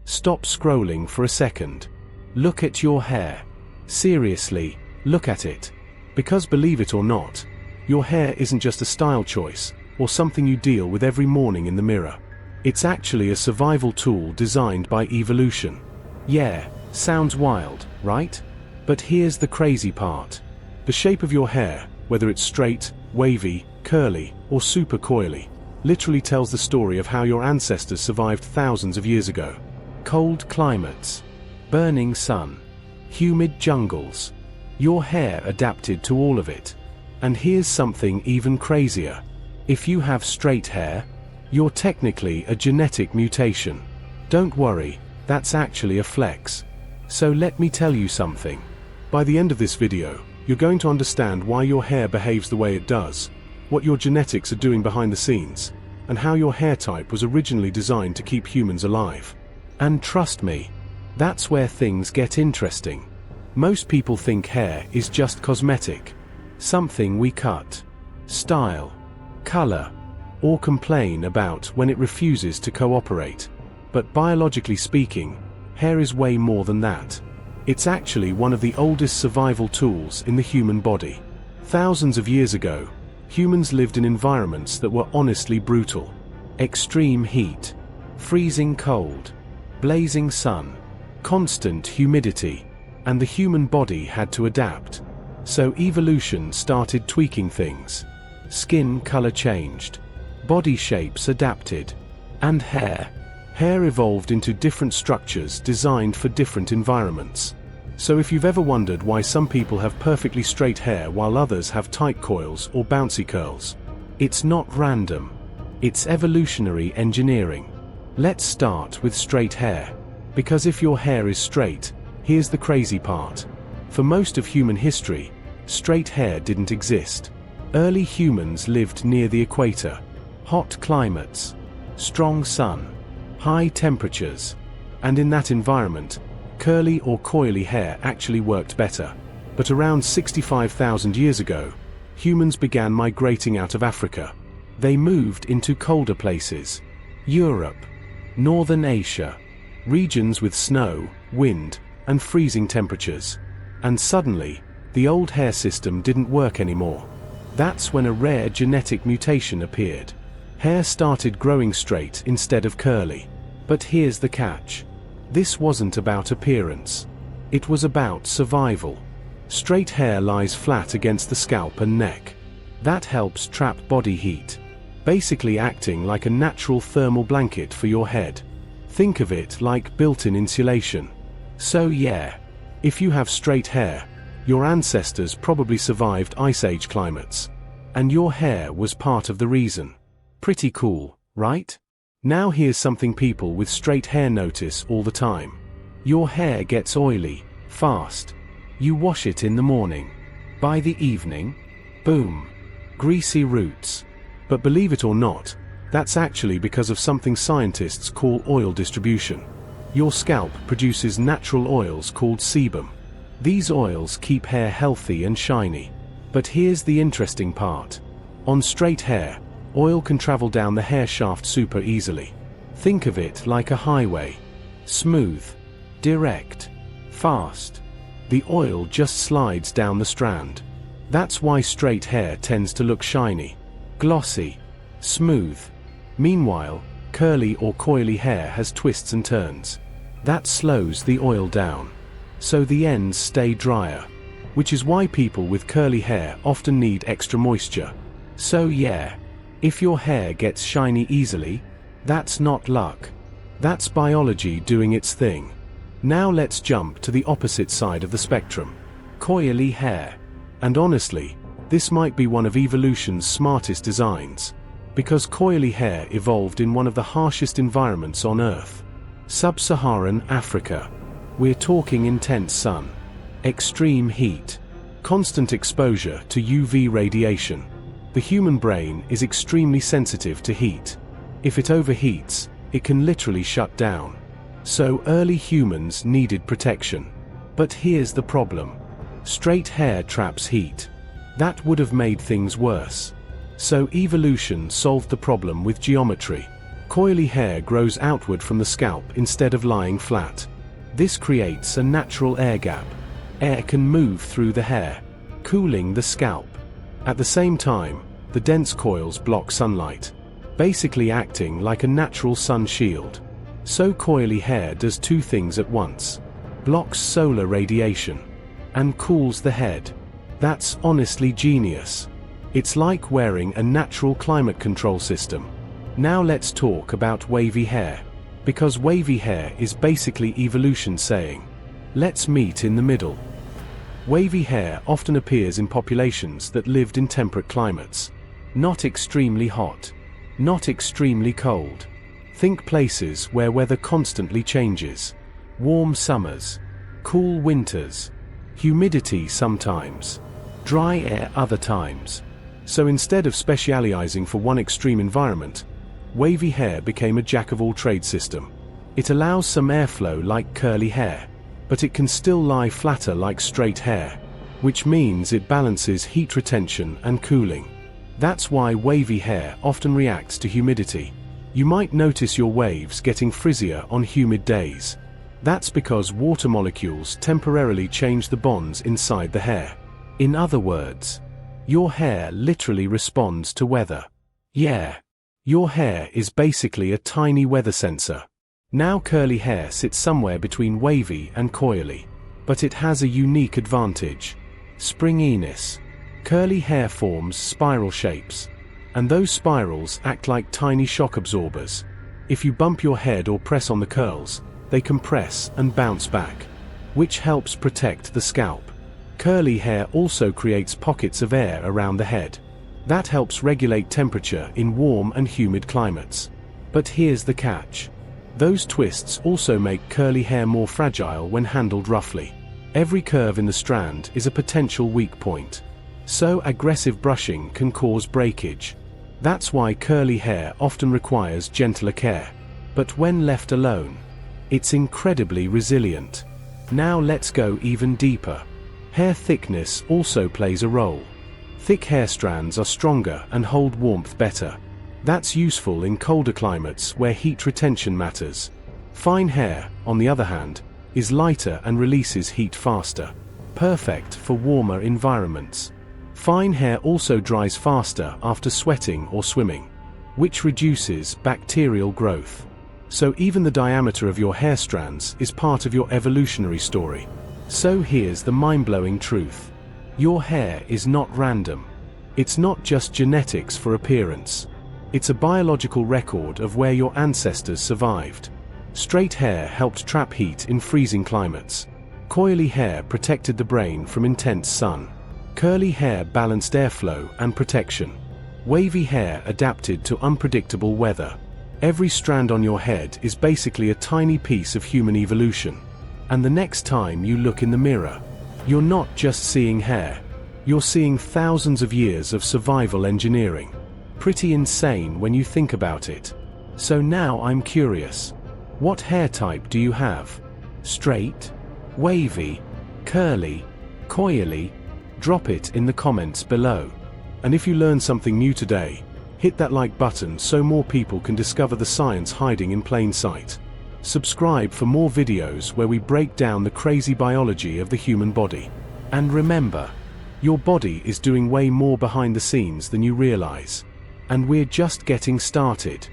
Stop scrolling for a second. Look at your hair. Seriously, look at it. Because believe it or not, your hair isn't just a style choice, or something you deal with every morning in the mirror. It's actually a survival tool designed by evolution. Yeah, sounds wild, right? But here's the crazy part. The shape of your hair, whether it's straight, wavy, curly, or super coily, literally tells the story of how your ancestors survived thousands of years ago. Cold climates, burning sun, humid jungles. Your hair adapted to all of it. And here's something even crazier. If you have straight hair, you're technically a genetic mutation. Don't worry, that's actually a flex. So let me tell you something. By the end of this video, you're going to understand why your hair behaves the way it does, what your genetics are doing behind the scenes, and how your hair type was originally designed to keep humans alive. And trust me, that's where things get interesting. Most people think hair is just cosmetic, something we cut, style, color, or complain about when it refuses to cooperate. But biologically speaking, hair is way more than that. It's actually one of the oldest survival tools in the human body. Thousands of years ago, humans lived in environments that were honestly brutal. Extreme heat, freezing cold, blazing sun, constant humidity, and the human body had to adapt. So evolution started tweaking things. Skin color changed, body shapes adapted, and hair evolved into different structures designed for different environments. So if you've ever wondered why some people have perfectly straight hair while others have tight coils or bouncy curls, it's not random. It's evolutionary engineering. Let's start with straight hair. Because if your hair is straight, here's the crazy part. For most of human history, straight hair didn't exist. Early humans lived near the equator. Hot climates, strong sun, high temperatures, and in that environment, curly or coily hair actually worked better. But around 65,000 years ago, humans began migrating out of Africa. They moved into colder places. Europe, Northern Asia, regions with snow, wind, and freezing temperatures. And suddenly, the old hair system didn't work anymore. That's when a rare genetic mutation appeared. Hair started growing straight instead of curly. But here's the catch. This wasn't about appearance. It was about survival. Straight hair lies flat against the scalp and neck. That helps trap body heat, basically acting like a natural thermal blanket for your head. Think of it like built-in insulation. So yeah, if you have straight hair, your ancestors probably survived Ice Age climates. And your hair was part of the reason. Pretty cool, right? Now here's something people with straight hair notice all the time. Your hair gets oily, fast. You wash it in the morning. By the evening, boom, greasy roots. But believe it or not, that's actually because of something scientists call oil distribution. Your scalp produces natural oils called sebum. These oils keep hair healthy and shiny. But here's the interesting part. On straight hair, oil can travel down the hair shaft super easily. Think of it like a highway. Smooth, direct, fast. The oil just slides down the strand. That's why straight hair tends to look shiny, glossy, smooth. Meanwhile, curly or coily hair has twists and turns. That slows the oil down. So the ends stay drier. Which is why people with curly hair often need extra moisture. So yeah, if your hair gets shiny easily, that's not luck. That's biology doing its thing. Now let's jump to the opposite side of the spectrum. Coily hair. And honestly, this might be one of evolution's smartest designs. Because coily hair evolved in one of the harshest environments on Earth. Sub-Saharan Africa. We're talking intense sun, extreme heat, constant exposure to UV radiation. The human brain is extremely sensitive to heat. If it overheats, it can literally shut down. So early humans needed protection. But here's the problem. Straight hair traps heat. That would have made things worse. So evolution solved the problem with geometry. Coily hair grows outward from the scalp instead of lying flat. This creates a natural air gap. Air can move through the hair, cooling the scalp. At the same time, the dense coils block sunlight, basically acting like a natural sun shield. So coily hair does two things at once: blocks solar radiation and cools the head. That's honestly genius. It's like wearing a natural climate control system. Now let's talk about wavy hair, because wavy hair is basically evolution saying, let's meet in the middle. Wavy hair often appears in populations that lived in temperate climates. Not extremely hot, not extremely cold. Think places where weather constantly changes. Warm summers, cool winters, humidity sometimes, dry air other times. So instead of specializing for one extreme environment, wavy hair became a jack-of-all-trades system. It allows some airflow like curly hair, but it can still lie flatter like straight hair, which means it balances heat retention and cooling. That's why wavy hair often reacts to humidity. You might notice your waves getting frizzier on humid days. That's because water molecules temporarily change the bonds inside the hair. In other words, your hair literally responds to weather. Yeah, your hair is basically a tiny weather sensor. Now curly hair sits somewhere between wavy and coily, but it has a unique advantage: springiness. Curly hair forms spiral shapes, and those spirals act like tiny shock absorbers. If you bump your head or press on the curls, they compress and bounce back, which helps protect the scalp. Curly hair also creates pockets of air around the head. That helps regulate temperature in warm and humid climates. But here's the catch. Those twists also make curly hair more fragile when handled roughly. Every curve in the strand is a potential weak point. So aggressive brushing can cause breakage. That's why curly hair often requires gentler care. But when left alone, it's incredibly resilient. Now let's go even deeper. Hair thickness also plays a role. Thick hair strands are stronger and hold warmth better. That's useful in colder climates where heat retention matters. Fine hair, on the other hand, is lighter and releases heat faster. Perfect for warmer environments. Fine hair also dries faster after sweating or swimming, which reduces bacterial growth. So even the diameter of your hair strands is part of your evolutionary story. So here's the mind-blowing truth. Your hair is not random. It's not just genetics for appearance. It's a biological record of where your ancestors survived. Straight hair helped trap heat in freezing climates. Coily hair protected the brain from intense sun. Curly hair balanced airflow and protection. Wavy hair adapted to unpredictable weather. Every strand on your head is basically a tiny piece of human evolution. And the next time you look in the mirror, you're not just seeing hair. You're seeing thousands of years of survival engineering. Pretty insane when you think about it. So now I'm curious. What hair type do you have? Straight? Wavy? Curly? Coily? Drop it in the comments below. And if you learned something new today, hit that like button so more people can discover the science hiding in plain sight. Subscribe for more videos where we break down the crazy biology of the human body. And remember, your body is doing way more behind the scenes than you realize. And we're just getting started.